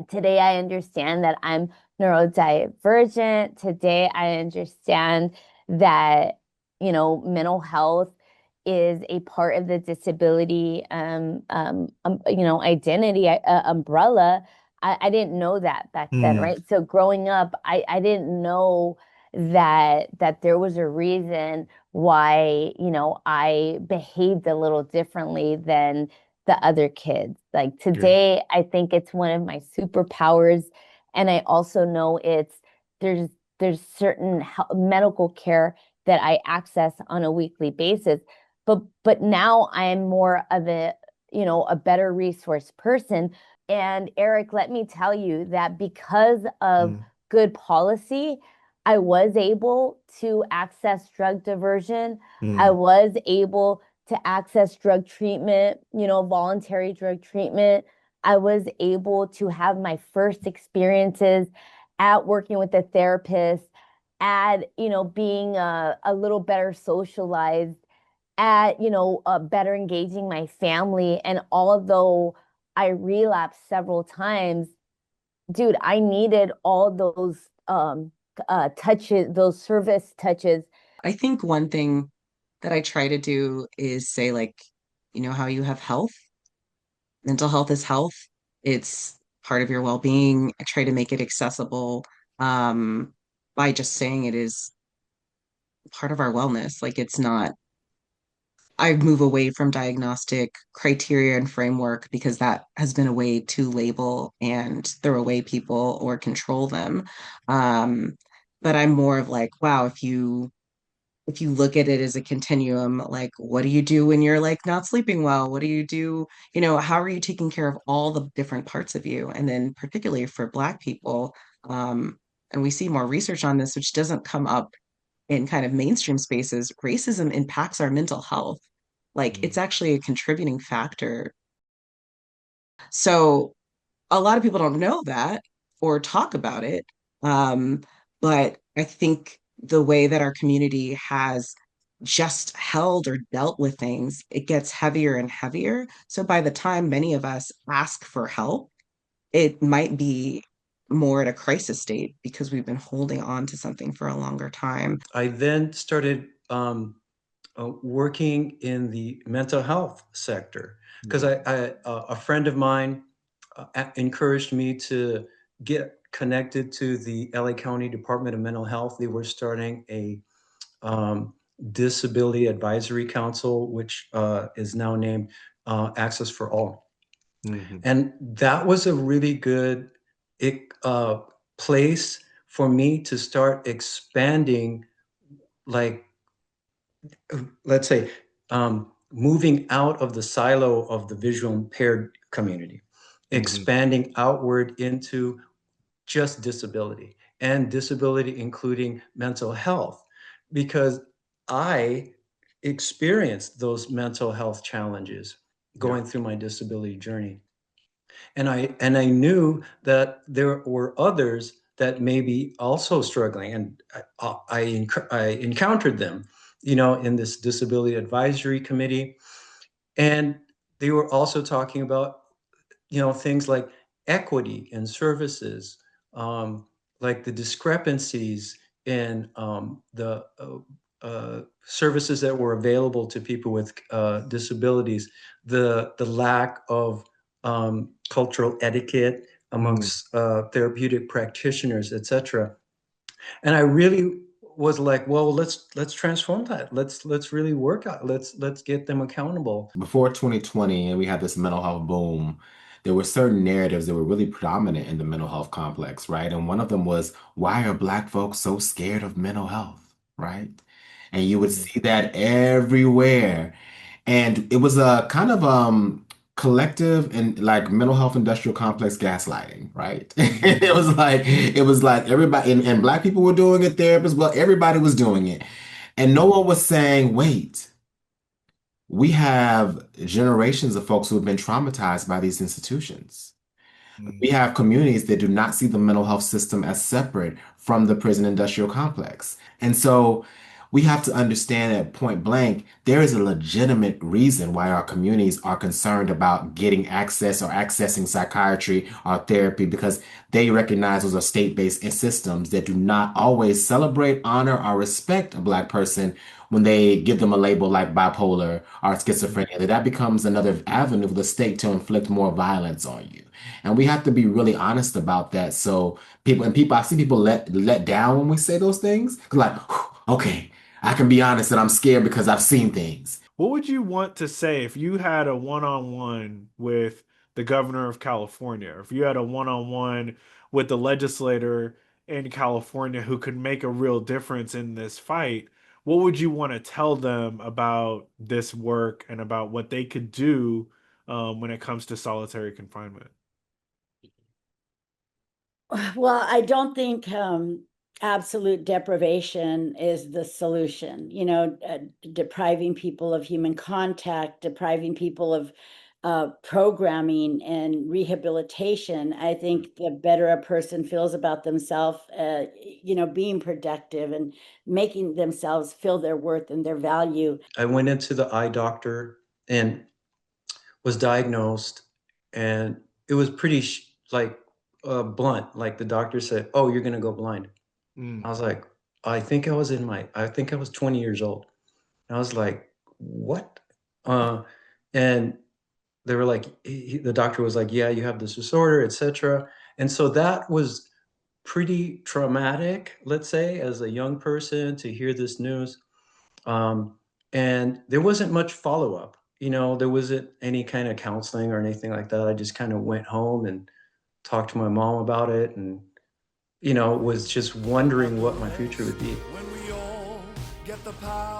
Today, I understand that I'm neurodivergent. Today, I understand that, mental health is a part of the disability, identity umbrella. I didn't know that back then, Mm, right? So growing up, I didn't know that there was a reason why, I behaved a little differently than the other kids. Like yeah. today, I think it's one of my superpowers. And I also know there's there's certain medical care that I access on a weekly basis. But now I'm more of a better resource person. And Eric, let me tell you that because of Mm, good policy, I was able to access drug diversion. I mm, was able to access drug treatment, voluntary drug treatment. I was able to have my first experiences at working with a therapist, at, being a little better socialized, at, better engaging my family. And although I relapsed several times, dude, I needed all those touches, those service touches. I think one thing that I try to do is say, like, how you have health, mental health is health. It's part of your well-being. I try to make it accessible by just saying it is part of our wellness. Like, it's not, I move away from diagnostic criteria and framework because that has been a way to label and throw away people or control them. Um, but I'm more of like, wow, if you look at it as a continuum, like what do you do when you're like not sleeping well? What do you do? How are you taking care of all the different parts of you? And then particularly for Black people, and we see more research on this, which doesn't come up in kind of mainstream spaces, racism impacts our mental health. Like it's mm. actually a contributing factor. So a lot of people don't know that or talk about it. Um, but I think the way that our community has just held or dealt with things, it gets heavier and heavier. So by the time many of us ask for help, it might be more at a crisis state because we've been holding on to something for a longer time. I then started working in the mental health sector because Mm. a friend of mine encouraged me to get connected to the LA County Department of Mental Health. They were starting a um, disability advisory council, which is now named Access for All. Mhm. And that was a really good uh, place for me to start expanding, like, let's say, moving out of the silo of the visual impaired community, Mhm. expanding outward into just disability and disability, including mental health, because I experienced those mental health challenges Yeah. going through my disability journey. And I knew that there were others that may be also struggling, and I encountered them, in this disability advisory committee, and they were also talking about, things like equity in services, um, like the discrepancies in the services that were available to people with disabilities, the lack of cultural etiquette Mm. amongst therapeutic practitioners, etc. And I really was like, well, let's transform that. Let's really work out. Let's get them accountable. Before 2020, and we had this mental health boom, there were certain narratives that were really predominant in the mental health complex, right? And one of them was, why are Black folks so scared of mental health, right? And you would Mhm. see that everywhere. And it was a kind of collective and like mental health industrial complex gaslighting, right? It Mhm. was like everybody and Black people were doing it, therapists, well, everybody was doing it. And no one Mhm. was saying, wait, we have generations of folks who have been traumatized by these institutions. We Mhm. have communities that do not see the mental health system as separate from the prison industrial complex. And so we have to understand that point blank, there is a legitimate reason why our communities are concerned about getting access or accessing psychiatry or therapy, because they recognize those are state-based systems that do not always celebrate, honor, or respect a Black person when they give them a label like bipolar or schizophrenia. That becomes another avenue for the state to inflict more violence on you. And we have to be really honest about that. So people, I see people let down when we say those things. Like, okay, I can be honest that I'm scared because I've seen things. What would you want to say if you had a one-on-one with the governor of California, if you had a one-on-one with the legislator in California who could make a real difference in this fight? What would you want to tell them about this work and about what they could do when it comes to solitary confinement? Well, I don't think absolute deprivation is the solution. Depriving people of human contact, depriving people of programming and rehabilitation. I think the better a person feels about themselves, being productive and making themselves feel their worth and their value. I went into the eye doctor and was diagnosed, and it was pretty blunt. Like the doctor said, "Oh, you're gonna go blind." I was like, I think I was 20 years old. And I was like, what? And they were like, the doctor was like, yeah, you have this disorder, etc. And so that was pretty traumatic, let's say, as a young person to hear this news. And there wasn't much follow-up. There wasn't any kind of counseling or anything like that. I just kind of went home and talked to my mom about it, and was just wondering what my future would be. When we all get the power